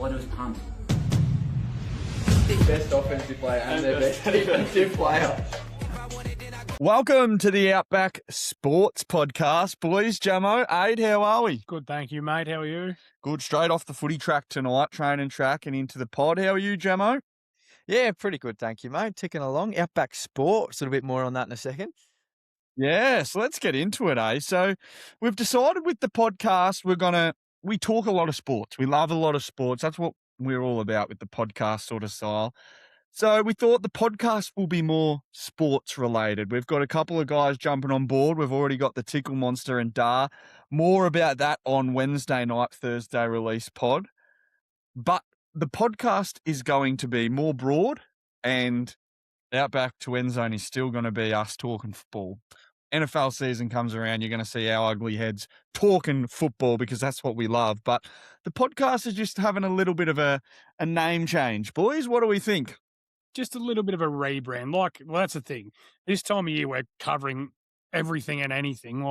All I do is punt. Best offensive player and their best defensive player. Welcome to the Outback Sports Podcast. Boys, Jamo, Aid, how are we? Good, thank you, mate. How are you? Good, straight off the footy track tonight, training track and into the pod. How are you, Jamo? Yeah, pretty good, thank you, mate. Ticking along. Outback Sports, a little bit more on that in a second. Yes, let's get into it, eh? So we've decided with the podcast, we talk a lot of sports. We love a lot of sports. That's what we're all about with the podcast sort of style. So we thought the podcast will be more sports related. We've got a couple of guys jumping on board. We've already got the Tickle Monster and Dar. More about that on Wednesday night, Thursday release pod. But the podcast is going to be more broad, and Outback to Endzone is still going to be us talking football. NFL season comes around, you're going to see our ugly heads talking football because that's what we love. But the podcast is just having a little bit of a name change. Boys, what do we think? Just a little bit of a rebrand. Well, that's the thing. This time of year, we're covering everything and anything.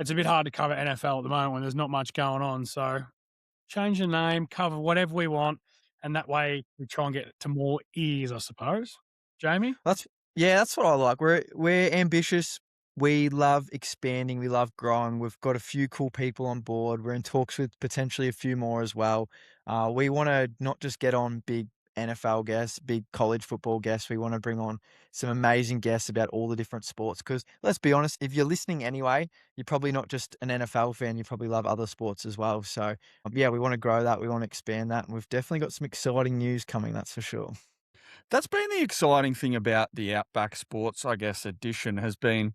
It's a bit hard to cover NFL at the moment when there's not much going on. So change the name, cover whatever we want, and that way we try and get to more ears, I suppose. Jamie? That's what I like. We're ambitious. We love expanding. We love growing. We've got a few cool people on board. We're in talks with potentially a few more as well. We want to not just get on big NFL guests, big college football guests. We want to bring on some amazing guests about all the different sports. Because let's be honest, if you're listening anyway, you're probably not just an NFL fan. You probably love other sports as well. So yeah, we want to grow that. We want to expand that. And we've definitely got some exciting news coming. That's for sure. That's been the exciting thing about the Outback Sports, I guess, edition has been,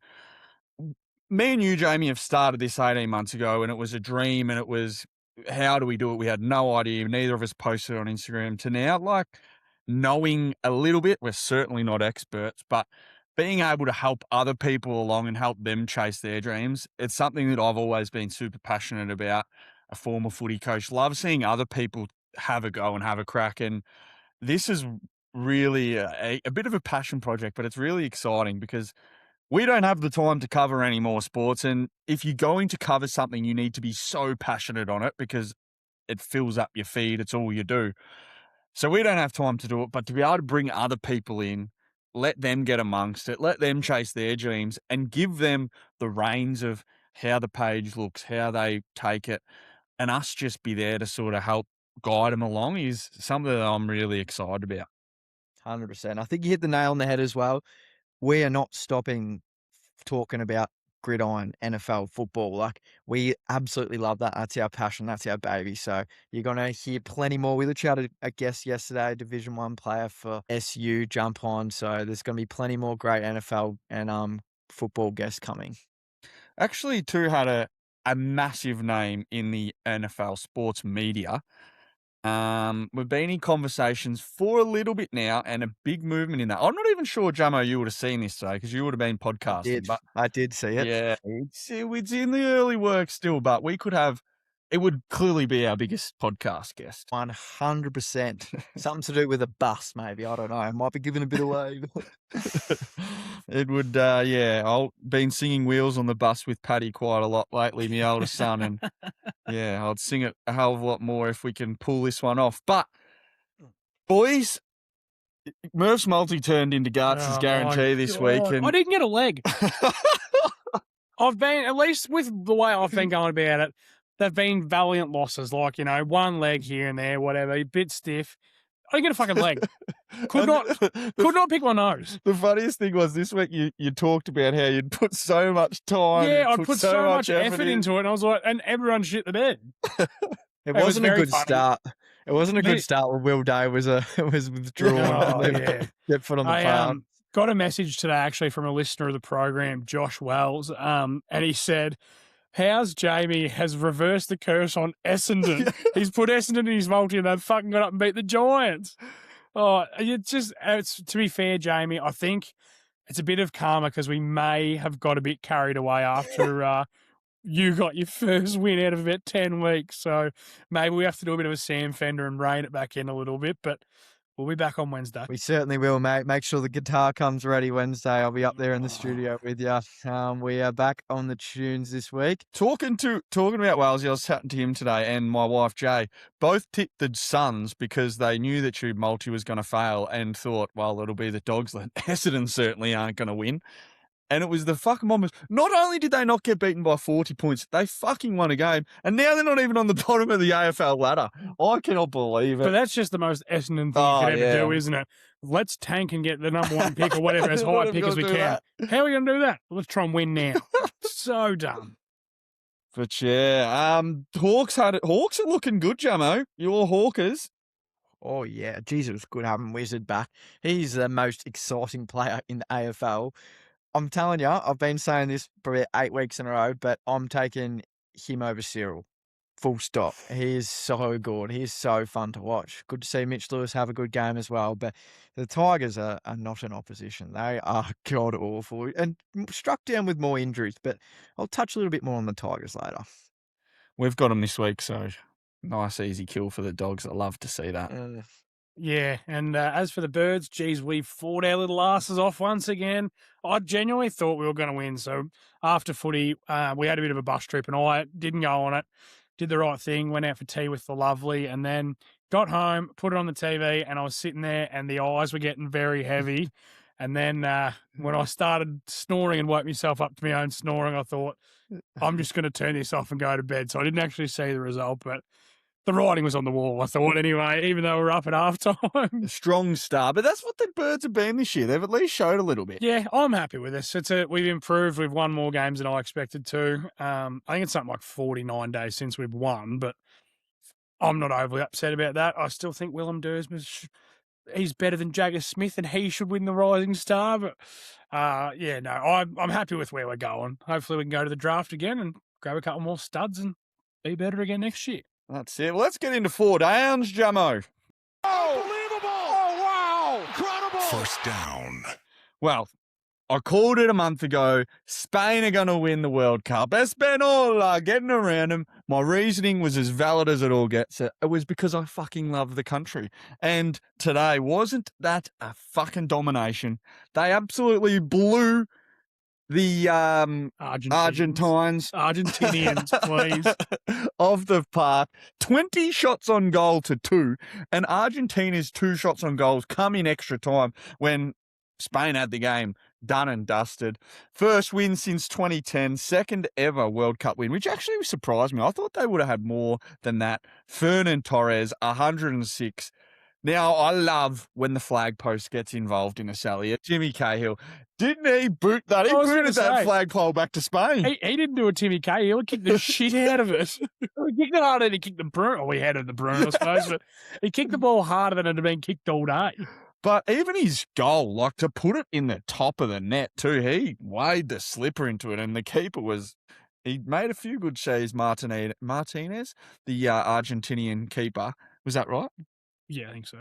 me and you, Jamie, have started this 18 months ago, and it was a dream, and it was, how do we do it? We had no idea. Neither of us posted on Instagram. To now, knowing a little bit, we're certainly not experts, but being able to help other people along and help them chase their dreams, it's something that I've always been super passionate about. A former footy coach, love seeing other people have a go and have a crack, and this is really a bit of a passion project, but it's really exciting because we don't have the time to cover any more sports. And if you're going to cover something, you need to be so passionate on it because it fills up your feed. It's all you do. So we don't have time to do it, but to be able to bring other people in, let them get amongst it, let them chase their dreams and give them the reins of how the page looks, how they take it, and us just be there to sort of help guide them along is something that I'm really excited about. 100%. I think you hit the nail on the head as well. We are not stopping talking about gridiron NFL football. We absolutely love that. That's our passion. That's our baby. So you're going to hear plenty more. We literally had a guest yesterday, Division 1 player for SU jump on. So there's going to be plenty more great NFL and football guests coming. Actually, too, had a massive name in the NFL sports media. We've been in conversations for a little bit now and a big movement in that. I'm not even sure, Jamo, you would have seen this today because you would have been podcasting. I did see it. Yeah, it's in the early work still, but it would clearly be our biggest podcast guest. 100%. Something to do with a bus, maybe. I don't know. I might be giving a bit away. It would, I've been singing Wheels on the Bus with Paddy quite a lot lately, my oldest son, and yeah, I'd sing it a hell of a lot more if we can pull this one off. But, boys, Murph's multi turned into Garts' guarantee this week. And I didn't get a leg. I've been, at least with the way I've been going about it, they've been valiant losses, one leg here and there, whatever, a bit stiff. I didn't get a fucking leg. Could not pick my nose. The funniest thing was this week you talked about how you'd put so much time. Yeah, I'd put so much effort into it, and I was like, and everyone shit the bed. It wasn't a good start. It wasn't a good start when Will Day was withdrawn. Get put on the farm. Got a message today actually from a listener of the program, Josh Wells, and he said, how's Jamie has reversed the curse on Essendon? He's put Essendon in his multi and they've fucking got up and beat the Giants. Oh, it's to be fair, Jamie, I think it's a bit of karma because we may have got a bit carried away after you got your first win out of about 10 weeks. So maybe we have to do a bit of a Sam Fender and rein it back in a little bit. But We'll be back on Wednesday. We certainly will, mate. Make sure the guitar comes ready Wednesday. I'll be up there in the studio with you. We are back on the tunes this week. Talking about Walesy, I was chatting to him today, and my wife Jay both tipped the Suns because they knew that Tube Multi was going to fail and thought, well, it'll be the Dogs that Essendon certainly aren't going to win. And it was the fucking Bombers. Not only did they not get beaten by 40 points, they fucking won a game. And now they're not even on the bottom of the AFL ladder. I cannot believe it. But that's just the most Essendon thing you could ever do, isn't it? Let's tank and get the number one pick or whatever, as high pick as we can. That. How are we going to do that? Let's try and win now. So dumb. But yeah, Hawks are looking good, Jamo. Your Hawkers. Oh, yeah. Jesus, it was good having Wizard back. He's the most exciting player in the AFL. I'm telling you, I've been saying this for about 8 weeks in a row, but I'm taking him over Cyril. Full stop. He is so good. He is so fun to watch. Good to see Mitch Lewis have a good game as well. But the Tigers are not an opposition. They are god awful and struck down with more injuries. But I'll touch a little bit more on the Tigers later. We've got them this week, so nice, easy kill for the Dogs. I love to see that. Yeah, and as for the Birds, geez, we fought our little asses off once again. I genuinely thought we were going to win. So after footy, we had a bit of a bus trip, and I didn't go on it. Did the right thing, went out for tea with the lovely, and then got home, put it on the TV, and I was sitting there, and the eyes were getting very heavy. And then when I started snoring and woke myself up to my own snoring, I thought, I'm just going to turn this off and go to bed. So I didn't actually see the result, but the writing was on the wall, I thought, anyway, even though we're up at halftime. A strong start, but that's what the Birds have been this year. They've at least showed a little bit. Yeah, I'm happy with this. We've improved. We've won more games than I expected to. I think it's something like 49 days since we've won, but I'm not overly upset about that. I still think Willem Dersma, he's better than Jagger Smith, and he should win the Rising Star. But I'm happy with where we're going. Hopefully we can go to the draft again and grab a couple more studs and be better again next year. That's it. Well, let's get into 4 downs, Jamo. Unbelievable! Oh, wow! Incredible! First down. Well, I called it a month ago. Spain are going to win the World Cup. Español getting around them. My reasoning was as valid as it all gets. It was because I fucking love the country. And today, wasn't that a fucking domination? They absolutely blew the Argentinians, please, of the park. 20 shots on goal to 2, and Argentina's 2 shots on goals come in extra time when Spain had the game done and dusted. First win since 2010, second ever World Cup win, which actually surprised me. I thought they would have had more than that. Fernan Torres, 106. Now, I love when the flag post gets involved in a sally. Jimmy Cahill, didn't he boot that? He booted that flagpole back to Spain. He didn't do a Timmy Cahill. He kicked the shit out of it. He kicked it harder than he kicked the Bruno. We headed the Bruno, I suppose, but he kicked the ball harder than it had been kicked all day. But even his goal, like to put it in the top of the net too, he weighed the slipper into it, and the keeper he made a few good saves, Martinez, the Argentinian keeper. Was that right? Yeah, I think so.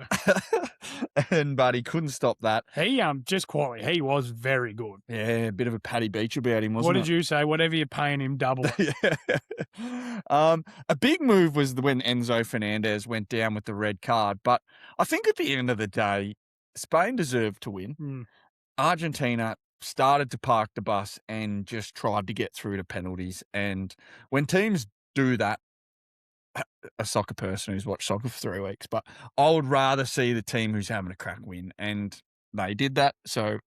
But he couldn't stop that. He just quietly, he was very good. Yeah, a bit of a Paddy Beach about him, wasn't it? What did you say? Whatever you're paying him, double it. Yeah. A big move was when Enzo Fernandez went down with the red card. But I think at the end of the day, Spain deserved to win. Argentina started to park the bus and just tried to get through to penalties. And when teams do that, a soccer person who's watched soccer for 3 weeks, but I would rather see the team who's having a crack win, and they did that. So,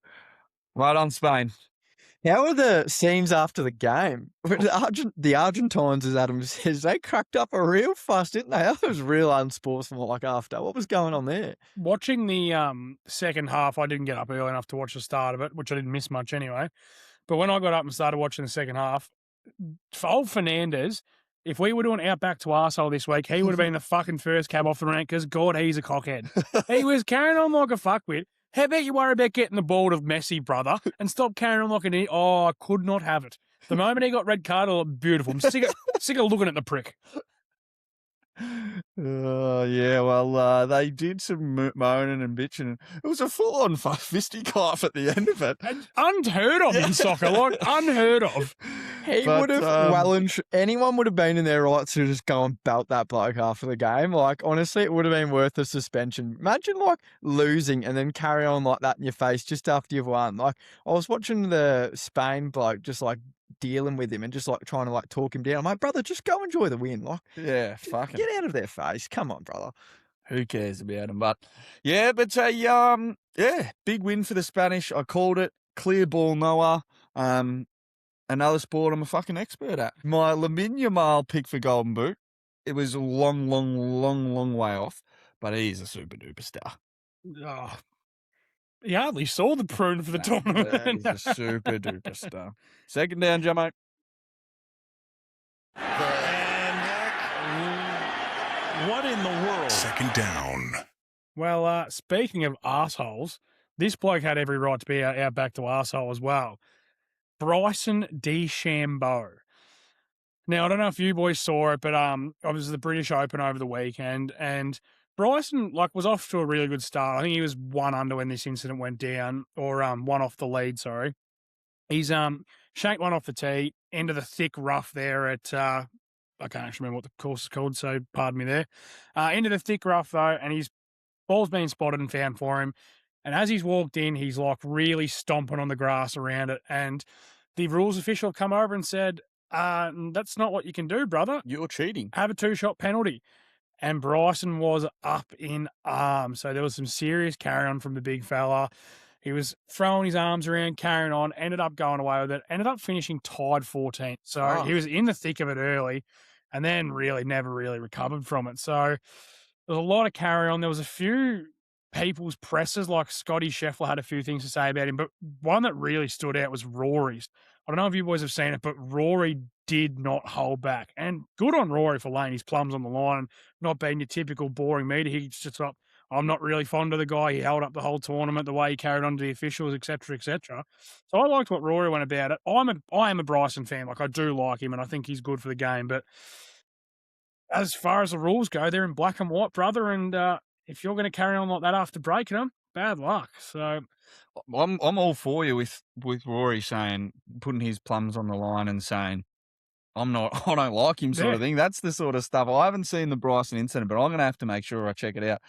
right on Spain. How were the scenes after the game? The Argentines, as Adam says, they cracked up a real fuss, didn't they? That was real unsportsmanlike after. What was going on there? Watching the second half, I didn't get up early enough to watch the start of it, which I didn't miss much anyway. But when I got up and started watching the second half, for old Fernandez, if we were doing Outback to arsehole this week, he would have been the fucking first cab off the rank because, God, he's a cockhead. He was carrying on like a fuckwit. How about you worry about getting the ball to Messi, brother, and stop carrying on like an idiot? Oh, I could not have it. The moment he got red card, I looked beautiful. I'm sick of looking at the prick. Yeah, well, they did some moaning and bitching. It was a full-on fisticuff at the end of it. And unheard of in soccer, like unheard of. He But, would have anyone would have been in their rights to just go and belt that bloke after the game. Like, honestly, it would have been worth a suspension. Imagine, like, losing and then carry on like that in your face just after you've won. Like, I was watching the Spain bloke just, like, dealing with him and just, like, trying to, like, talk him down. I'm like, brother, just go enjoy the win. Like, Yeah, fucking. get out of their face. Come on, brother. Who cares about him? But, yeah, big win for the Spanish. I called it. Clear ball, Noah. Another sport I'm a fucking expert at. My Lamine Yamal pick for Golden Boot, it was a long way off, but he's a super duper star. Oh, he hardly saw the prune for the tournament. He's a super duper star. Second down, Jamo. What in the world? Second down. Well, speaking of arseholes, this bloke had every right to be out back to arsehole as well. Bryson DeChambeau. Now, I don't know if you boys saw it, but obviously the British Open over the weekend, and Bryson was off to a really good start. I think he was 1 under when this incident went down, or 1 off the lead. Sorry, he's shanked one off the tee into the thick rough there at I can't actually remember what the course is called, so pardon me there. Into the thick rough though, and his ball's been spotted and found for him. And as he's walked in, he's really stomping on the grass around it. And the rules official come over and said, that's not what you can do, brother. You're cheating. Have a 2-shot penalty. And Bryson was up in arms. So there was some serious carry on from the big fella. He was throwing his arms around, carrying on, ended up going away with it, ended up finishing tied 14. So he was in the thick of it early and then never really recovered from it. So there was a lot of carry on. There was a few people's presses, like Scotty Scheffler had a few things to say about him, but one that really stood out was Rory's. I don't know if you boys have seen it, but Rory did not hold back. And good on Rory for laying his plums on the line and not being your typical boring meter. He's just like, I'm not really fond of the guy. He held up the whole tournament, the way he carried on to the officials, etc., etc. So I liked what Rory went about it. I am a Bryson fan. I do like him, and I think he's good for the game. But as far as the rules go, they're in black and white, brother. And if you're going to carry on like that after breaking them, bad luck. So I'm all for you with Rory saying, putting his plums on the line and saying, I don't like him sort of thing. That's the sort of stuff. I haven't seen the Bryson incident, but I'm going to have to make sure I check it out.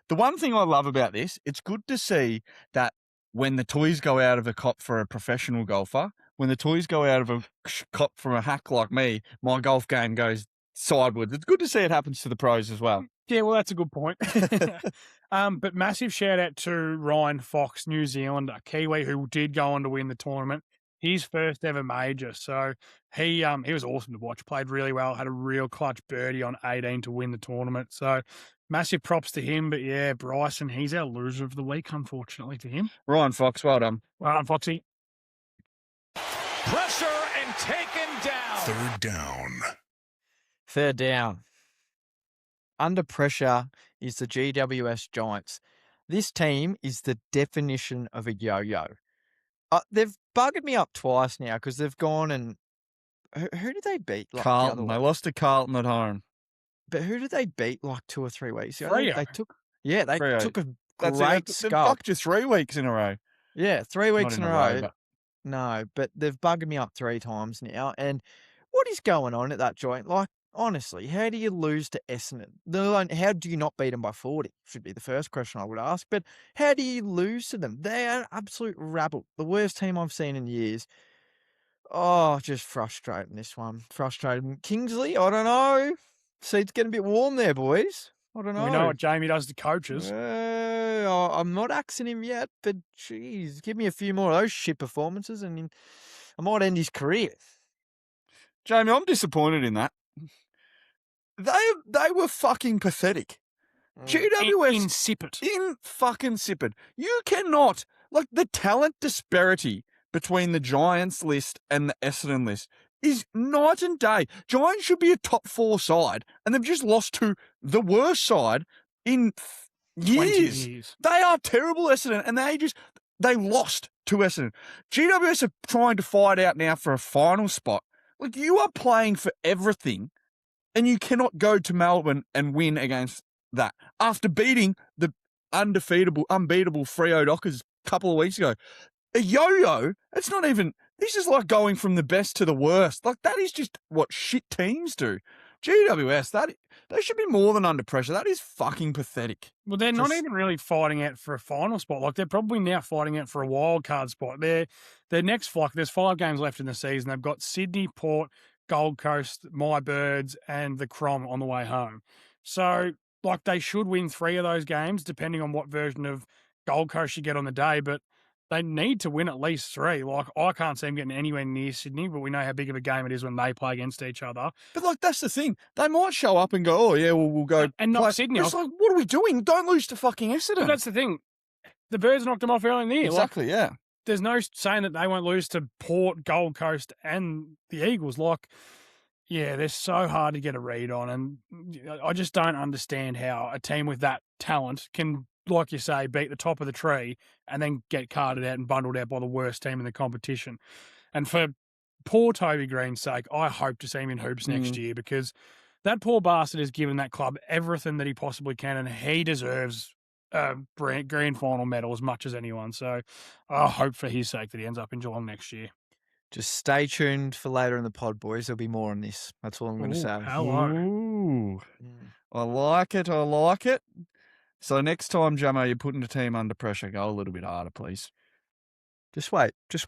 The one thing I love about this, it's good to see that when the toys go out of a cop for a professional golfer, when the toys go out of a cop from a hack like me, my golf game goes sideways. It's good to see it happens to the pros as well. Yeah, well, that's a good point. But massive shout out to Ryan Fox, New Zealander, Kiwi, who did go on to win the tournament. His first ever major. So he was awesome to watch, played really well, had a real clutch birdie on 18 to win the tournament. So massive props to him. But yeah, Bryson, he's our loser of the week, unfortunately, to him. Ryan Fox, well done. Well done, Foxy. Pressure and taken down. Third down. Third down. Under pressure is the GWS Giants. This team is the definition of a yo-yo. They've buggered me up twice now because they've gone and who did they beat? Carlton. They lost to Carlton at home. But who did they beat 2 or 3 weeks ago? Freo. They took a That's great They've scalp. fucked you 3 weeks in a row. Yeah, 3 weeks in a row. but- No, but they've bugged me up 3 times now. And what is going on at that joint? Honestly, how do you lose to Essendon? How do you not beat them by 40? Should be the first question I would ask. But how do you lose to them? They are absolute rabble. The worst team I've seen in years. Oh, just frustrating, this one. Frustrating. Kingsley, I don't know. Seat's getting a bit warm there, boys. I don't know. We know what Jamie does to coaches. I'm not axing him yet, but geez, give me a few more of those shit performances and I might end his career. Jamie, I'm disappointed in that. They were fucking pathetic. GWS Insipid. fucking insipid. You cannot, the talent disparity between the Giants list and the Essendon list is night and day. Giants should be a top 4 side, and they've just lost to the worst side in years. They are terrible, Essendon, and they lost to Essendon. GWS are trying to fight out now for a final spot. You are playing for everything, And you cannot go to Melbourne and win against that. After beating the unbeatable Freo Dockers a couple of weeks ago. A yo-yo, it's not even, this is like going from the best to the worst. Like, that is just what shit teams do. GWS, they should be more than under pressure. That is fucking pathetic. Well, they're not even really fighting out for a final spot. Like, they're probably now fighting out for a wild card spot. Their next flock, there's 5 games left in the season. They've got Sydney, Port, Gold Coast, My Birds, and the Crom on the way home. So, like, they should win 3 of those games, depending on what version of Gold Coast you get on the day. But they need to win at least 3. Like, I can't see them getting anywhere near Sydney, but we know how big of a game it is when they play against each other. But, like, that's the thing. They might show up and go, oh, yeah, we'll go. And not Sydney. It's like, what are we doing? Don't lose to fucking Essendon. But that's the thing. The Birds knocked them off early in the year. Exactly, yeah. There's no saying that they won't lose to Port, Gold Coast, and the Eagles. Like, yeah, they're so hard to get a read on. And I just don't understand how a team with that talent can, like you say, beat the top of the tree and then get carted out and bundled out by the worst team in the competition. And for poor Toby Green's sake, I hope to see him in hoops next year, because that poor bastard has given that club everything that he possibly can, and he deserves a grand final medal as much as anyone. So I hope for his sake that he ends up in Geelong next year. Just stay tuned for later in the pod, boys. There'll be more on this. That's all I'm going to say. Hello. Ooh. I like it. So next time, Jamo, you're putting the team under pressure, go a little bit harder, please. Just wait. Tom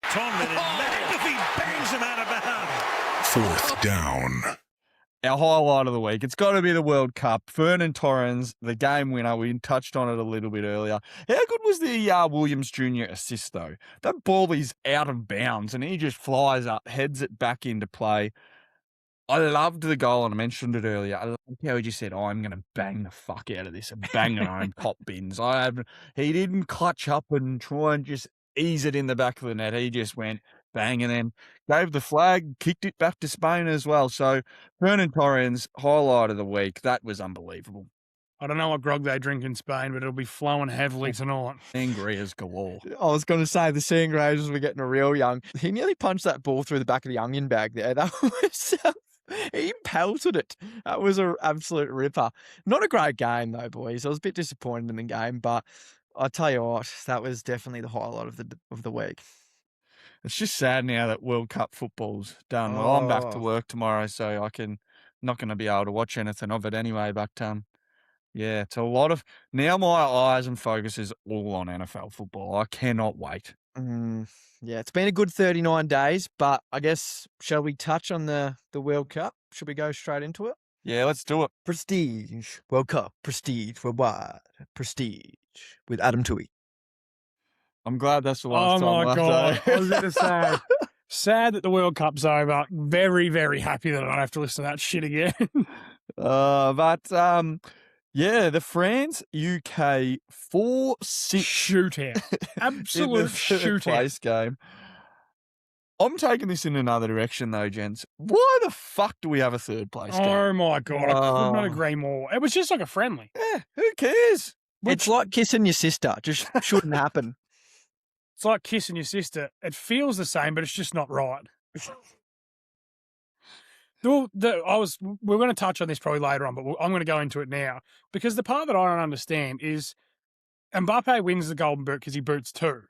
McAfee bangs him out of bounds. 4th down. Our highlight of the week, it's got to be the World Cup. Vernon Torrens, the game winner. We touched on it a little bit earlier. How good was the Williams Jr. assist, though? That ball is out of bounds, and he just flies up, heads it back into play. I loved the goal, and I mentioned it earlier. I loved how he just said, I'm going to bang the fuck out of this and bang our own pop bins. He didn't clutch up and try and just ease it in the back of the net. He just went bang and then gave the flag, kicked it back to Spain as well. So Vernon Torrens, highlight of the week. That was unbelievable. I don't know what grog they drink in Spain, but it'll be flowing heavily tonight. Sangria's galore. I was going to say the Sangrias were getting real young. He nearly punched that ball through the back of the onion bag there. That was... He pelted it. That was an absolute ripper. Not a great game, though, boys. I was a bit disappointed in the game, but I tell you what, that was definitely the highlight of the week. It's just sad now that World Cup football's done. Well, I'm back to work tomorrow, so not going to be able to watch anything of it anyway. But yeah, it's a lot of now. My eyes and focus is all on NFL football. I cannot wait. Yeah, it's been a good 39 days, but I guess, shall we touch on the World Cup? Should we go straight into it? Yeah, let's do it. Prestige, World Cup, Prestige, Worldwide, Prestige, with Adam Toohey. I'm glad that's the last time. Oh, my God. I was going to say, sad that the World Cup's over. Very, very happy that I don't have to listen to that shit again. Yeah, the France-UK 4-6 shootout. Absolute shootout. Place game. I'm taking this in another direction, though, gents. Why the fuck do we have a third place game? Oh, my God. I could not agree more. It was just like a friendly. Yeah, who cares? It's like kissing your sister. Just shouldn't happen. It's like kissing your sister. It feels the same, but it's just not right. We're going to touch on this probably later on, but I'm going to go into it now, because the part that I don't understand is Mbappe wins the Golden Boot because he boots 2,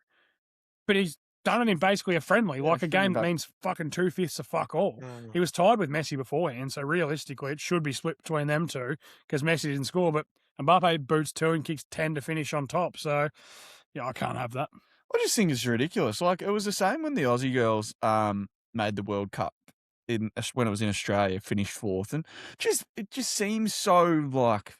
but he's done it in basically a friendly, like a game that means fucking 2/5 of fuck all. He was tied with Messi beforehand, so realistically it should be split between them two because Messi didn't score, but Mbappe boots 2 and kicks 10 to finish on top. So, yeah, I can't have that. I just think it's ridiculous. Like, it was the same when the Aussie girls made the World Cup. When it was in Australia, finished 4th, and it just seems so like,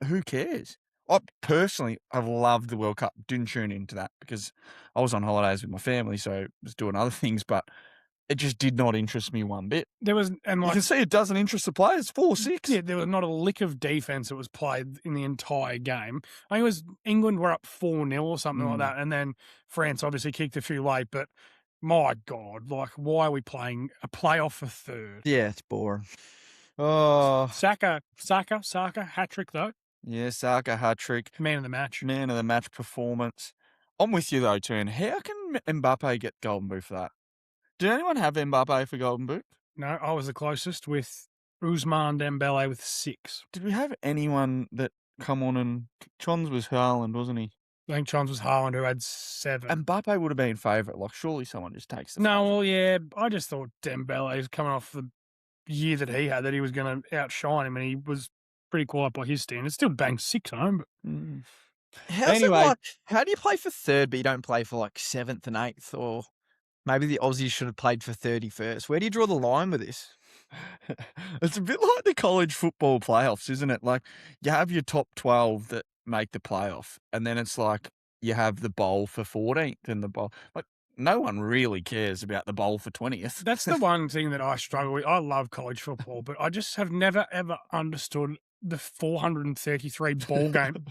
who cares? I personally have loved the World Cup. Didn't tune into that because I was on holidays with my family, so I was doing other things, but it just did not interest me one bit. You can see it doesn't interest the players. 4-6. Yeah, there was not a lick of defense that was played in the entire game. I think it was England were up 4-0 or something like that, and then France obviously kicked a few late, but. My God, like, why are we playing a playoff for 3rd? Yeah, it's boring. Oh. Saka, hat-trick, though. Yeah, Saka, hat-trick. Man of the match. Man of the match performance. I'm with you, though, Tune. How can Mbappe get Golden Boot for that? Did anyone have Mbappe for Golden Boot? No, I was the closest with Ousmane Dembele with 6. Did we have anyone that come on and Chon's was Haaland, wasn't he? I think Chon's was Haaland who had 7. And Mbappe would have been favourite. Like, surely someone just takes the No, favourite. well, yeah, I just thought Dembele was coming off the year that he had, that he was going to outshine him, and he was pretty quiet by his standards. Still banged 6 home, but Anyway, how do you play for third, but you don't play for like 7th and 8th? Or maybe the Aussies should have played for 31st. Where do you draw the line with this? It's a bit like the college football playoffs, isn't it? Like, you have your top 12 that make the playoff, and then it's like you have the bowl for 14th and the bowl. Like, no one really cares about the bowl for 20th. that's the one thing that I struggle with. I love college football, but I just have never, ever understood the 433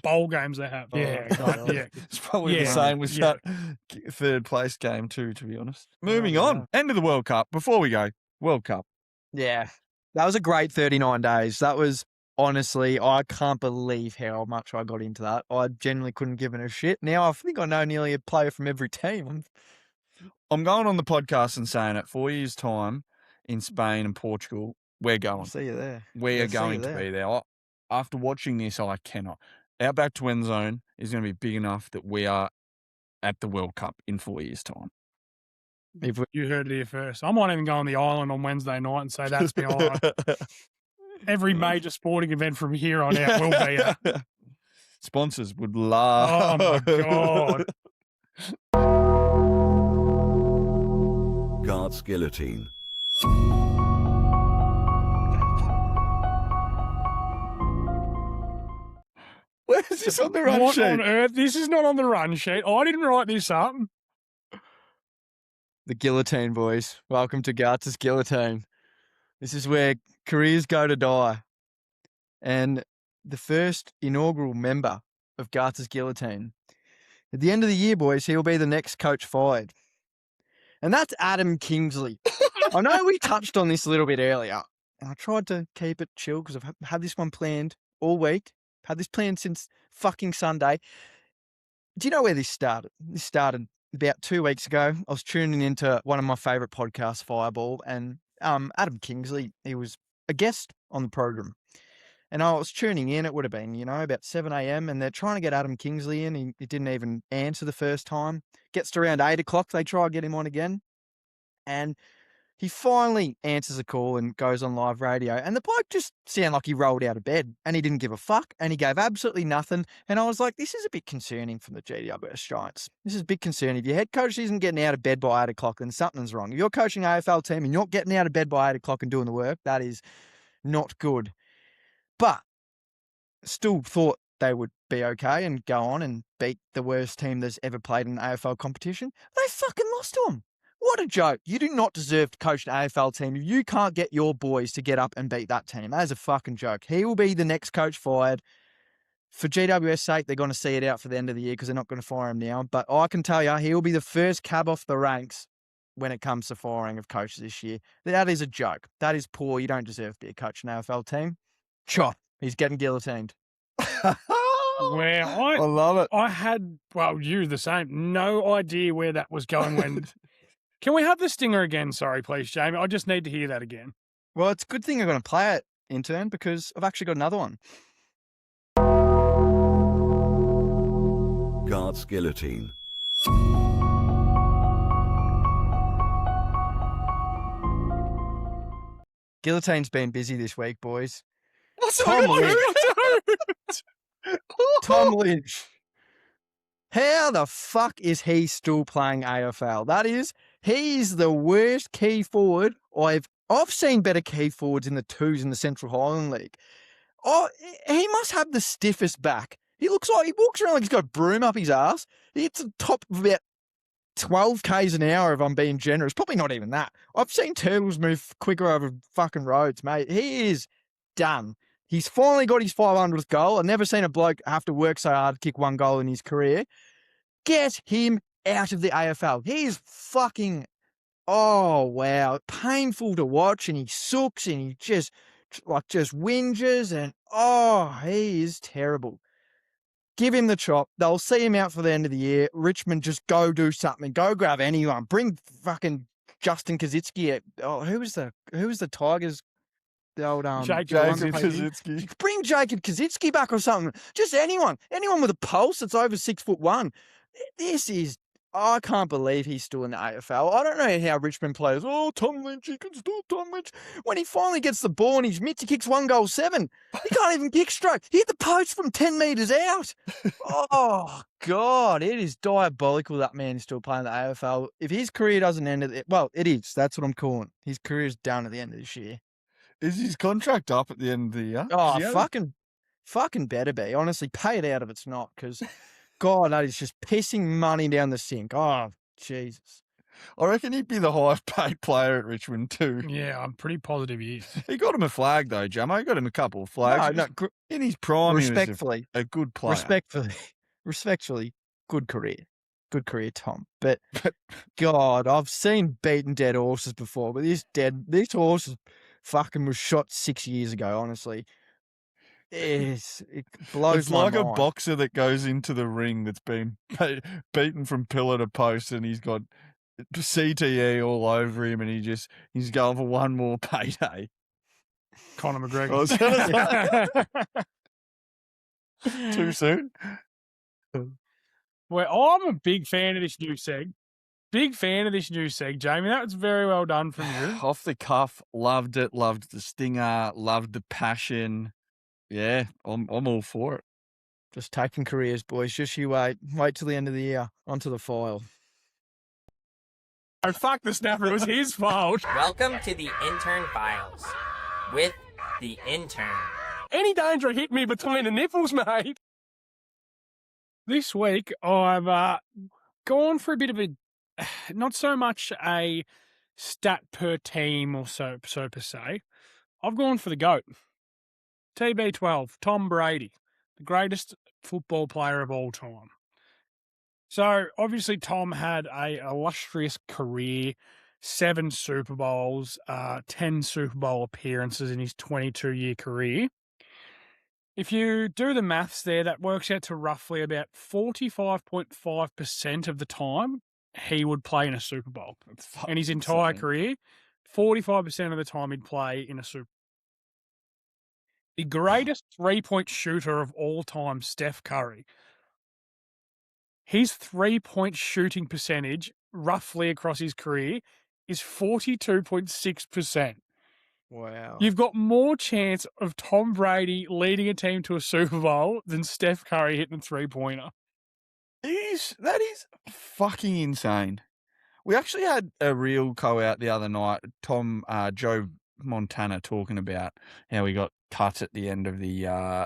bowl games they have. Yeah, God. yeah. It's probably the Yeah, same with yeah. that third place game too, to be honest. Oh, Moving on. yeah. End of the World Cup. Before we go, World Cup. Yeah. That was a great 39 days. That was, honestly, I can't believe how much I got into that. I genuinely couldn't give it a shit. Now I think I know nearly a player from every team. I'm going on the podcast and saying it. 4 years' time in Spain and Portugal, we're I'll going. see you there. We are I'll see you going to there. be there. After watching this, I cannot. Outback to Endzone is going to be big enough that we are at the World Cup in 4 years' time. If we, You heard it here first. I might even go on the island on Wednesday night and say that's my island. Every major sporting event from here on out will be at. Sponsors would love. Oh, my God. Garts Guillotine. Where's this on the run What sheet? on earth? This is not on the run sheet. I didn't write this up. the guillotine, boys. Welcome to Garts Guillotine. This is where careers go to die. And the first inaugural member of Garts Guillotine, at the end of the year, boys, he'll be the next coach fired. And that's Adam Kingsley. I know we touched on this a little bit earlier, and I tried to keep it chill because I've had this one planned all week. Had this planned since fucking Sunday. Do you know where this started? This started about 2 weeks ago. I was tuning into one of my favourite podcasts, Fireball, and Adam Kingsley, he was a guest on the program. And I was tuning in, it would have been, about 7 a.m, and they're trying to get Adam Kingsley in. He didn't even answer the first time. Gets to around 8 o'clock, they try to get him on again. And he finally answers a call and goes on live radio. And the bloke just sounded like he rolled out of bed and he didn't give a fuck and he gave absolutely nothing. And I was like, this is a bit concerning from the GWS Giants. This is a bit concerning. If your head coach isn't getting out of bed by 8 o'clock, then something's wrong. If you're coaching an AFL team and you're not getting out of bed by 8 o'clock and doing the work, that is not good. But still thought they would be okay and go on and beat the worst team that's ever played in an AFL competition. They fucking lost to them. What a joke. You do not deserve to coach an AFL team if you can't get your boys to get up and beat that team. That is a fucking joke. He will be the next coach fired. For GWS' sake, they're going to see it out for the end of the year because they're not going to fire him now. But I can tell you, he will be the first cab off the ranks when it comes to firing of coaches this year. That is a joke. That is poor. You don't deserve to be a coach in an AFL team. Chon, he's getting guillotined. Where I love it. I had, you the same, no idea where that was going when. Can we have the stinger again? Sorry, please, Jamie. I just need to hear that again. Well, it's a good thing I'm going to play it, intern, because I've actually got another one. Garts Guillotine. Guillotine's been busy this week, boys. What's Tom going Lynch. on? Tom Lynch. How the fuck is he still playing AFL? He's the worst key forward. I've seen better key forwards in the twos in the Central Highland League. Oh, he must have the stiffest back. He looks like he walks around like he's got a broom up his ass. It's a top of about 12 k's an hour if I'm being generous. Probably not even that. I've seen turtles move quicker over fucking roads, mate. He is done. He's finally got his 500th goal. I've never seen a bloke have to work so hard to kick one goal in his career. Get him out of the AFL. He is fucking, oh, wow, painful to watch, and he sucks, and he just whinges, and, oh, he is terrible. Give him the chop. They'll see him out for the end of the year. Richmond, just go do something. Go grab anyone. Bring fucking Justin Kaczynski. Who was the Tigers? The old Jacob Jason Kaczynski. Kaczynski. bring Jacob Kaczynski back or something. Just anyone with a pulse that's over 6'1". I can't believe he's still in the AFL. I don't know how Richmond players. Oh, Tom Lynch, he can still Tom Lynch. When he finally gets the ball in his mitts, he kicks 1 goal 7. He can't even kick straight. He hit the post from 10 metres out. Oh God, it is diabolical that man is still playing the AFL. If his career doesn't end it is. That's what I'm calling. His career's done at the end of this year. Is his contract up at the end of the year? Oh, fucking better be. Honestly, pay it out if it's not, because God, that is just pissing money down the sink. Oh, Jesus. I reckon he'd be the highest paid player at Richmond too. Yeah, I'm pretty positive he is. He got him a flag though, Jamo. He got him a couple of flags. No, In his prime, respectfully, he was a good player. respectfully, good career. Good career, Tom. But God, I've seen beaten dead horses before, but this horse fucking was shot 6 years ago, honestly. It blows It's my like mind. a boxer that goes into the ring that's been beaten from pillar to post and he's got CTE all over him and he's going for one more payday. Conor I was gonna say. Too soon? Well, I'm a big fan of this new seg. Jamie. That was very well done from you. Off the cuff, loved it, loved the stinger, loved the passion. Yeah, I'm all for it. Just taking careers, boys. Just you wait. Wait till the end of the year. Onto the file. Oh, fuck the snapper. It was his fault. Welcome to the Intern Files with the intern. Any danger hit me between the nipples, mate. This week, I've gone for a bit of a, not so much a stat per team or so per se. I've gone for the GOAT. TB12, Tom Brady, the greatest football player of all time. So, obviously, Tom had an illustrious career, 7 Super Bowls, 10 Super Bowl appearances in his 22-year career. If you do the maths there, that works out to roughly about 45.5% of the time he would play in a Super Bowl. In his entire career, 45% of the time he'd play in a Super Bowl. The greatest three-point shooter of all time, Steph Curry. His three-point shooting percentage, roughly across his career, is 42.6%. Wow. You've got more chance of Tom Brady leading a team to a Super Bowl than Steph Curry hitting a three-pointer. That is fucking insane. We actually had a real out the other night, Joe Montana, talking about how he got cut at the end of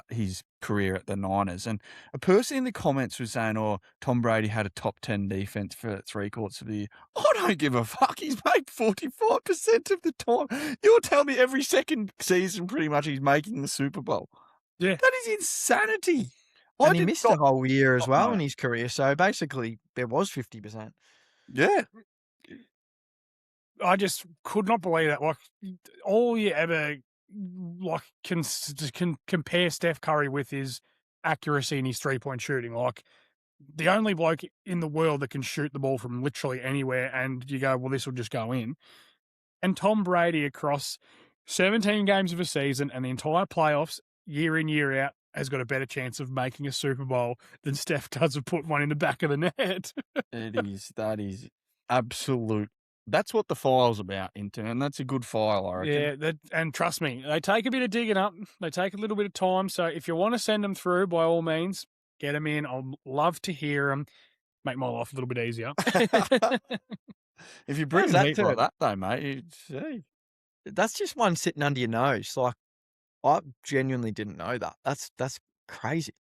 his career at the Niners. And a person in the comments was saying, oh, Tom Brady had a top 10 defense for 3/4 of the year. I don't give a fuck. He's made 45% of the time. You're telling me every second season pretty much he's making the Super Bowl. Yeah. That is insanity. And he missed a whole year as well in his career. So basically, there was 50%. Yeah. I just could not believe that. Like, all you ever can compare Steph Curry with his accuracy in his three-point shooting. Like, the only bloke in the world that can shoot the ball from literally anywhere, and you go, well, this will just go in. And Tom Brady, across 17 games of a season and the entire playoffs, year in, year out, has got a better chance of making a Super Bowl than Steph does of putting one in the back of the net. That is absolute. That's what the file's about, Intern, and that's a good file, I reckon. Yeah, and trust me, they take a bit of digging up. They take a little bit of time. So if you want to send them through, by all means, get them in. I'd love to hear them. Make my life a little bit easier. If you bring that heat to like it? that, though, mate, That's just one sitting under your nose. Like, I genuinely didn't know that. That's crazy.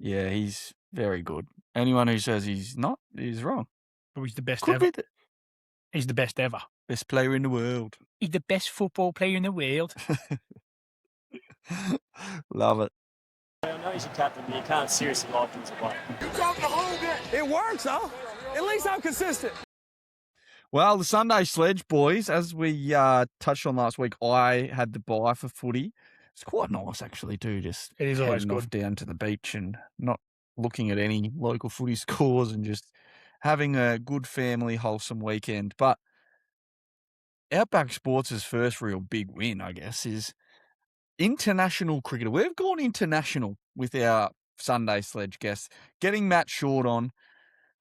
yeah, he's very good. Anyone who says he's not is wrong. But he's the best Could ever. be the He's the best ever. best player in the world. He's the best football player in the world. Love it. I know he's a captain, but you can't seriously like him to play. It works, huh? At least I'm consistent. Well, the Sunday Sledge, boys, as we touched on last week, I had the bye for footy. It's quite nice, actually, too, just It is always heading off down to the beach and not looking at any local footy scores and just having a good family, wholesome weekend. But Outback Sports' first real big win, I guess, is international cricketer. We've gone international with our Sunday Sledge guests. Getting Matt Short on.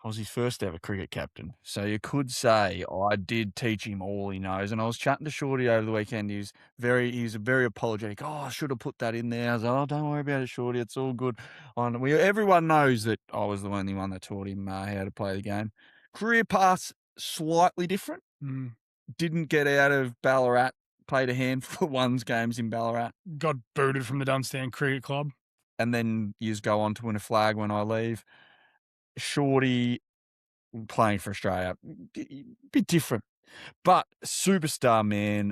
I was his first ever cricket captain. So you could say I did teach him all he knows. And I was chatting to Shorty over the weekend. He was very apologetic. Oh, I should have put that in there. I was like, oh, don't worry about it, Shorty. It's all good. Everyone knows that I was the only one that taught him how to play the game. Career path's slightly different. Didn't get out of Ballarat. Played a handful of ones games in Ballarat. Got booted from the Dunstan Cricket Club. And then you go on to win a flag when I leave. Shorty playing for Australia, bit different, but superstar man,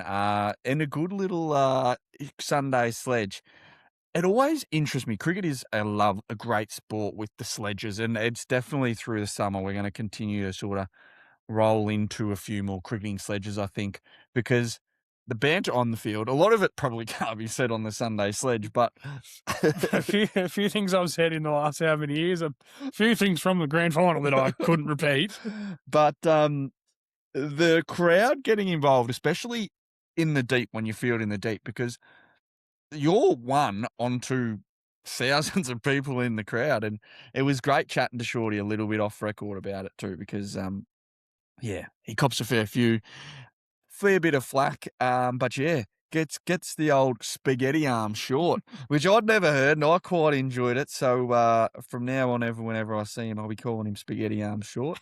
and a good little Sunday Sledge. It always interests me. Cricket is a great sport with the sledges, and it's definitely through the summer we're going to continue to sort of roll into a few more cricketing sledges, I think, because the banter on the field, a lot of it probably can't be said on the Sunday Sledge, but a few things I've said in the last how many years, a few things from the grand final that I couldn't repeat. But the crowd getting involved, especially in the deep when you field in the deep, because you're one onto thousands of people in the crowd, and it was great chatting to Shorty a little bit off record about it too, because he cops a fair bit of flack, but gets the old spaghetti arm short, which I'd never heard, and I quite enjoyed it. So from now on, whenever I see him, I'll be calling him spaghetti arm short.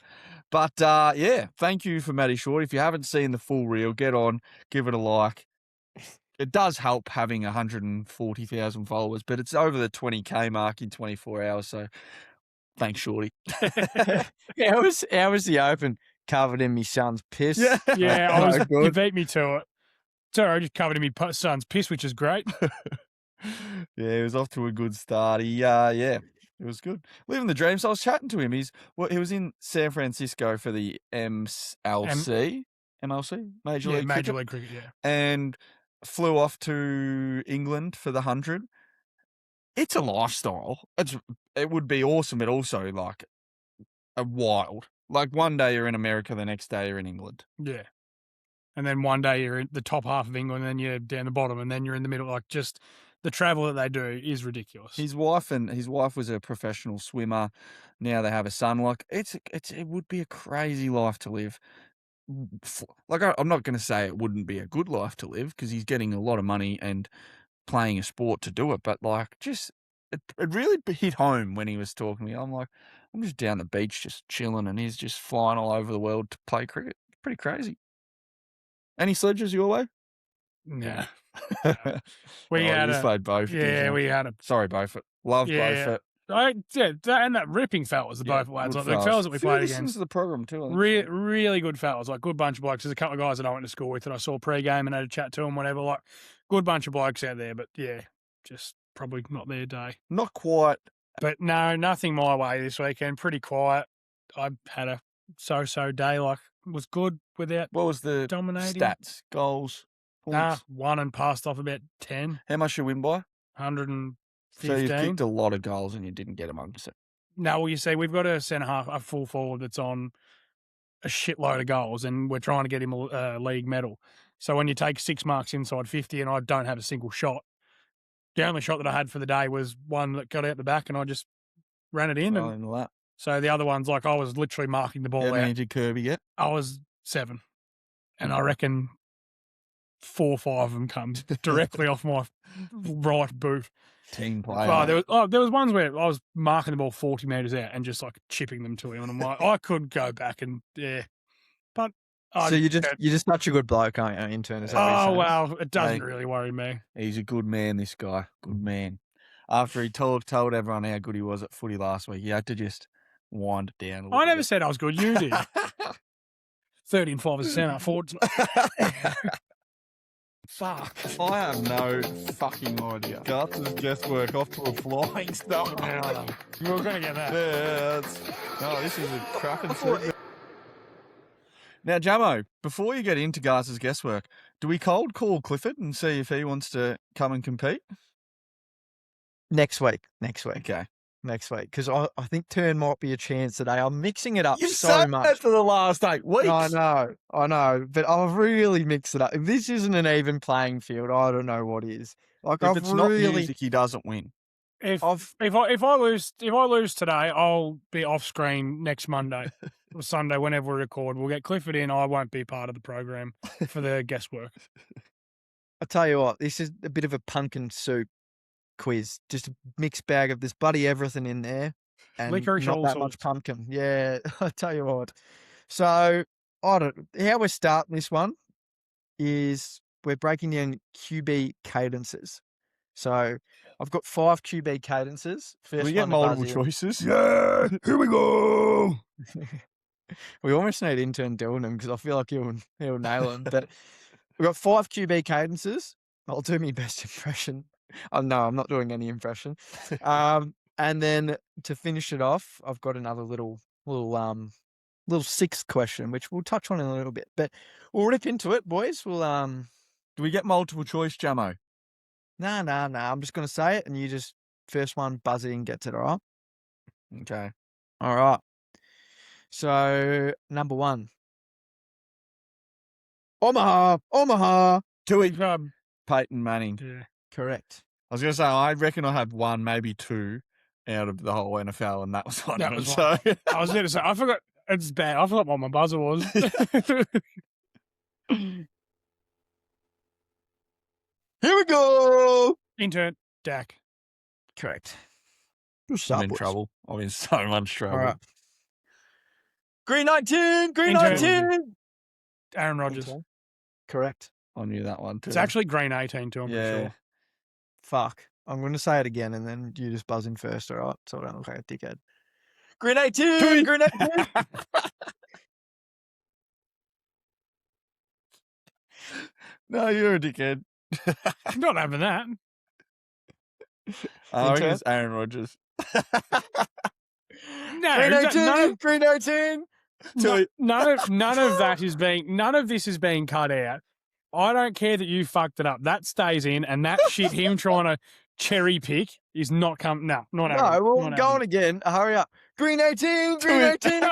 But thank you for Matty Short. If you haven't seen the full reel, get on, give it a like. It does help having 140,000 followers, but it's over the 20K mark in 24 hours. So thanks, Shorty. How was the Open? Covered in my son's piss. Yeah, you beat me to it. Sorry, I just covered in my son's piss, which is great. He was off to a good start. It was good. Living the dream. So I was chatting to him. He was in San Francisco for the MLC, Major League Cricket, and flew off to England for the 100. It's a lifestyle. It would be awesome, but also like a wild. Like one day you're in America, the next day you're in England. Yeah. And then one day you're in the top half of England, and then you're down the bottom, and then you're in the middle. Like, just the travel that they do is ridiculous. His wife was a professional swimmer. Now they have a son. Like, it would be a crazy life to live. Like, I'm not going to say it wouldn't be a good life to live, because he's getting a lot of money and playing a sport to do it. But like, just it really hit home when he was talking to me. I'm like, I'm just down the beach, just chilling, and he's just flying all over the world to play cricket. Pretty crazy. Any sledges your way? Yeah. We played both. Yeah, we had a. Sorry, Beaufort. Loved Beaufort. And that ripping felt was the Beaufort lads. Like the fellas that we played against. To the program too. Really good fellas. Like, good bunch of blokes. There's a couple of guys that I went to school with that I saw pre-game and had a chat to them, whatever. Like, good bunch of blokes out there. But yeah, just probably not their day. Not quite. But no, nothing my way this weekend. Pretty quiet. I had a so-so day. Like, was good without. What was the dominating stats? Goals? Points? Won and passed off about 10. How much you win by? 115. So you kicked a lot of goals and you didn't get amongst it. No, well, you see, we've got a centre half, a full forward that's on a shitload of goals, and we're trying to get him a league medal. So when you take 6 marks inside 50 and I don't have a single shot, the only shot that I had for the day was one that got out the back, and I just ran it in. So the other ones, like, I was literally marking the ball out. How many did Kirby get? I was 7. And I reckon 4 or 5 of them come directly off my right boot. Team player. There was ones where I was marking the ball 40 metres out and just like chipping them to him. And I'm like, I could go back and But so you're just such a good bloke, aren't you, Intern? Well, it doesn't really worry me. He's a good man, this guy. Good man. After he told everyone how good he was at footy last week, he had to just wind it down a little bit. I never said I was good. You did. 30 and 5 as a centre forward. Fuck. I have no fucking idea. Garts Guesswork off to a flying start. You were going to get that. Yeah, this is a cracking segment. Now, Jamo, before you get into Garts Guesswork, do we cold call Clifford and see if he wants to come and compete? Next week. Okay. next week because I think turn might be a chance today. I'm mixing it up You so said much. that for the last 8 weeks. I know, but I've really mixed it up. If this isn't an even playing field, I don't know what is. Like If I've it's not really, music, he doesn't win. If I've if I lose today, I'll be off screen next Monday or Sunday whenever we record. We'll get Clifford in. I won't be part of the program for the guesswork. I tell you what, this is a bit of a pumpkin soup quiz. Just a mixed bag of this bloody everything in there, and Licorice, not all that much sorts. pumpkin. Yeah, I tell you what. So how we're starting this one is we're breaking down QB cadences. So I've got 5 QB cadences. Do First we get one to buzz multiple in. choices? Yeah, here we go. We almost need intern doing them because I feel like he'll nail them. But we've got 5 QB cadences. I'll do my best impression. Oh no, I'm not doing any impression. And then to finish it off, I've got another little 6th question, which we'll touch on in a little bit. But we'll rip into it, boys. We'll Do we get multiple choice, Jamo? No. I'm just gonna say it, and you just first one buzz in gets it. All right. Okay. All right. So number 1, Omaha. Tui. Peyton Manning. Yeah. Correct. I was going to say, I reckon I had 1, maybe 2 out of the whole NFL, and that was one That of was them. So I was going to say, I forgot. It's bad. I forgot what my buzzer was. Here we go. Intern, Dak. Correct. I'm in trouble. I'm in so much trouble. All right. Green 19. Green Intern. 19. Aaron Rodgers. Okay. Correct. I knew that one too. It's actually green 18 too, I'm pretty yeah. sure. Fuck. I'm going to say it again, and then you just buzz in first, all right? So I don't look like a dickhead. Green 18. Green 18. No, you're a dickhead. I'm not having that. I reckon it's Aaron Rodgers. No, Green 18. no, Green 18. none of this is being cut out. I don't care that you fucked it up. That stays in, and that shit, him trying to cherry pick, is not come. No, not happening. No, well, Not go on happening. again. Hurry up. Green 18. Green 18.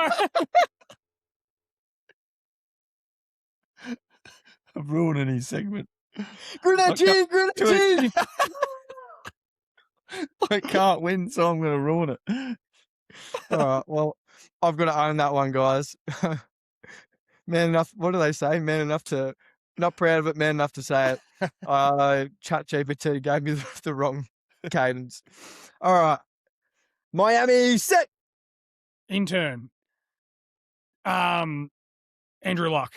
I'm ruining his segment. Green 18. Green 18. I can't win, so I'm going to ruin it. All right. Well, I've got to own that one, guys. Man enough. What do they say? Man enough to, not proud of it, man enough to say it. ChatGPT gave me the wrong cadence. All right. Miami set. Intern. Andrew Luck.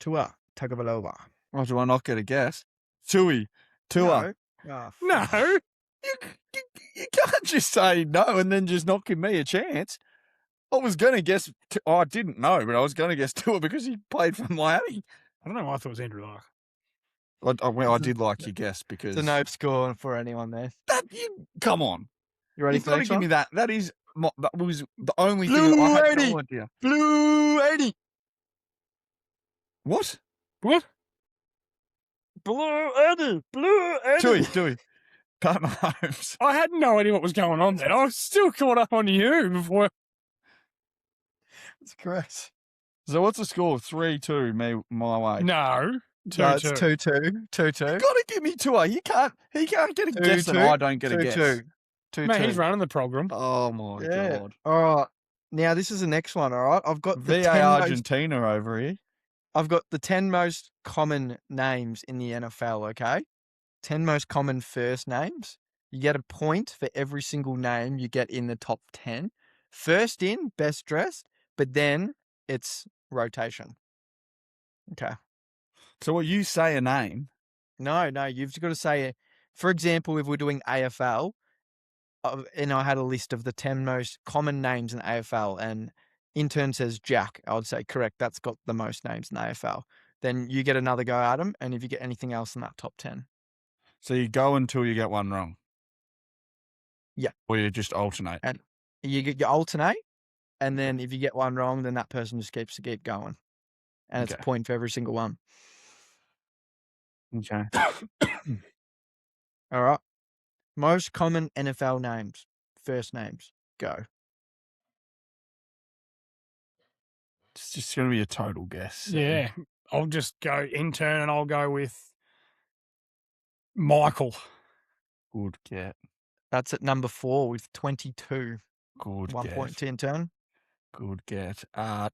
Tua Tagovailoa. Oh, do I not get a guess? Tua. No. Oh, No. You can't just say no and then just not give me a chance. I was going to guess. I didn't know, but I was going to guess Tua because he played for Miami. I don't know why I thought it was Andrew Luck. I did like your guess because It's a no score for anyone there. come on. You ready You've for got the to next give one? me that. That was the only Blue thing that I had 80. no idea. Blue 80. What? What? Blue 80. Blue 80. Tui. Pat Mahomes. I had no idea what was going on then. I was still caught up on you before. That's correct. So what's the score? 3-2 my way. No. 2-2. No, it's 2-2. 2-2. You got to give me Tua. He can't get a guess and I don't get a guess. 2-2. Man, he's running the program. Oh my Yeah. God. All right. Now this is the next one. All right. I've got the VA 10 most, Argentina over here. I've got the 10 most common names in the NFL. Okay. 10 most common first names. You get a point for every single name you get in the top 10. First in, best dressed, but then it's rotation. Okay. So what you say a name? No, you've got to say, for example, if we're doing AFL, and I had a list of the 10 most common names in AFL, and intern says Jack, I would say, correct, that's got the most names in AFL. Then you get another go at them, and if you get anything else in that top 10. So you go until you get one wrong? Yeah. Or you just alternate? And you alternate, and then if you get one wrong, then that person just keeps to keep going. And it's a Okay. point for every single one. Okay. All right. Most common NFL names. first names. Go. It's just going to be a total guess. Yeah. I'll just go intern and I'll go with Michael. Good get. That's at number 4 with 22. Good 1 get. point to intern. Good get.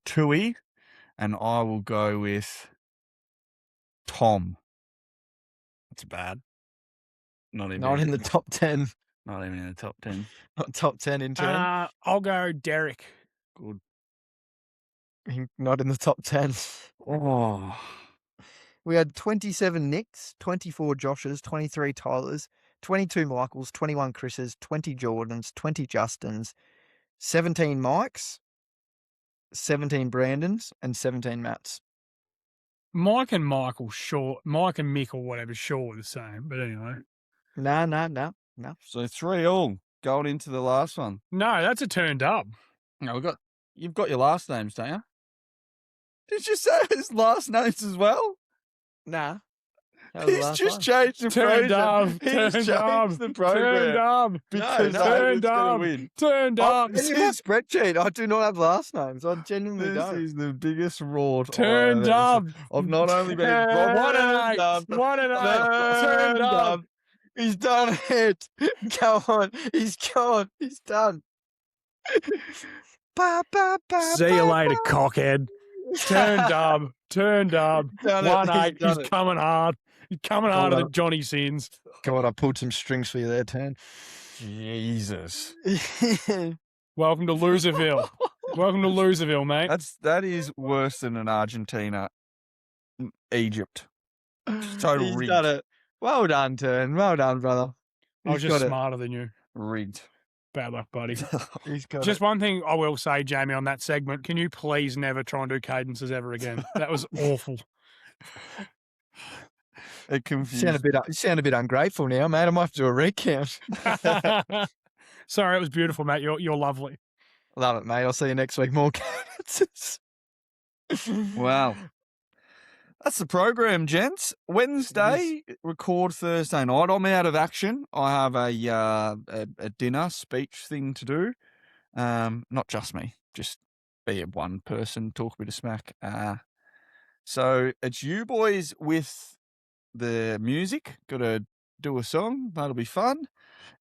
Tui, and I will go with Tom. That's bad. Not Not in the top 10. Not even in the top 10. Not top 10 intern. I'll go Derek. Good. Not in the top 10. Oh. We had 27 Nicks, 24 Joshes, 23 Tylers, 22 Michaels, 21 Chris's, 20 Jordans, 20 Justins, 17 Mikes, 17 Brandons, and 17 Matts. Mike and Michael, sure. Mike and Mick or whatever, sure, the same. But anyway. No. So 3-all going into the last one. No, that's a turned up. No, you've got your last names, don't you? Did you say his last names as well? Nah. That was the He's last just one. changed the Turned program. up. He's Turned changed up. the program. Turned up. Because Turned David's up. going to win. Turned up. In my spreadsheet, I do not have last names. I genuinely This don't. is the biggest rort Turned up. I've not only been One and eight. 1 and 8. Turned up. He's done it. Go on. He's gone. He's done. See you later, cockhead. Turned up. Turned up. Done it. 1-8. He's done He's it. coming hard. He's coming harder on. than Johnny Sins. God, I pulled some strings for you there, Turn. Jesus. Welcome to Loserville. Welcome to Loserville, mate. That is worse than an Argentina, Egypt. Total He's rigged. done it. Well done, Turn. Well done, brother. I was He's just got it. smarter than you. Rigged. Bad luck, buddy. He's got Just it. one thing I will say, Jamie, on that segment, can you please never try and do cadences ever again? That was awful. It You confused. sound a bit ungrateful now, mate. I might have to do a recount. Sorry, it was beautiful, mate. You're lovely. Love it, mate. I'll see you next week. More cadences. Wow. That's the program, gents. Wednesday, record Thursday night. I'm out of action. I have a dinner speech thing to do. Not just me, just be one person, talk a bit of smack. So it's you boys with the music. Got to do a song. That'll be fun.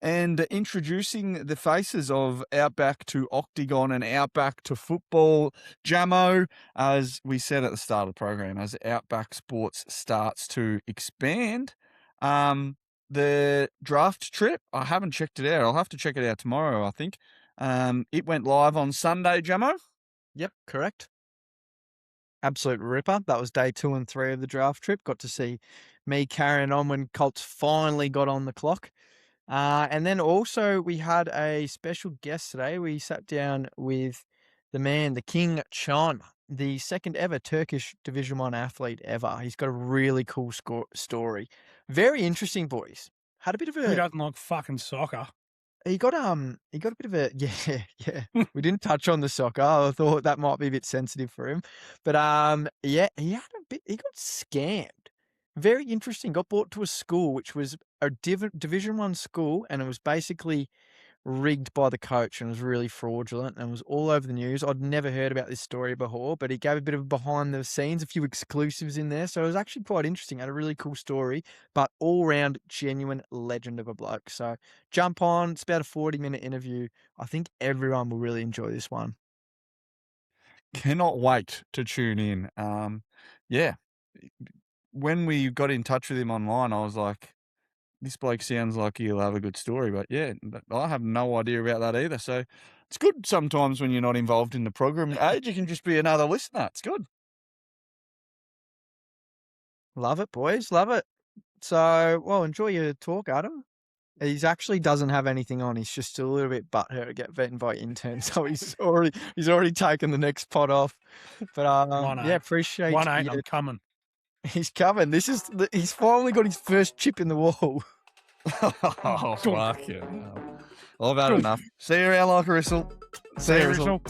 And introducing the faces of Outback to Octagon and Outback to football. Jamo, as we said at the start of the program, as Outback Sports starts to expand, the draft trip, I haven't checked it out. I'll have to check it out tomorrow, I think. It went live on Sunday, Jamo. Yep, correct. Absolute ripper. That was day 2 and 3 of the draft trip. Got to see me carrying on when Colts finally got on the clock. And then also we had a special guest today. We sat down with the man, the King Chon, the second ever Turkish Division 1 athlete ever. He's got a really cool story. Very interesting, boys. Had a bit of Who a doesn't like fucking soccer? he got a bit of a yeah. We didn't touch on the soccer. I thought that might be a bit sensitive for him. But yeah, he got scammed. Very interesting. Got brought to a school which was a Division 1 school, and it was basically rigged by the coach and was really fraudulent and was all over the news. I'd never heard about this story before, but he gave a bit of behind the scenes, a few exclusives in there. So it was actually quite interesting. Had a really cool story, but all round genuine legend of a bloke. So jump on. It's about a 40-minute interview. I think everyone will really enjoy this one. Cannot wait to tune in. Yeah. When we got in touch with him online, I was like, this bloke sounds like he'll have a good story. But yeah, I have no idea about that either. So it's good sometimes when you're not involved in the program age, you can just be another listener. It's good. Love it, boys. Love it. So, well, enjoy your talk, Adam. He actually doesn't have anything on. He's just a little bit butthurt to get vetted by interns. So he's already taken the next pot off. But yeah, appreciate 1-8, I'm coming. He's coming. He's finally got his first chip in the wall. Oh, fuck yeah. I've had enough. See you around like a whistle. See you, Whistle.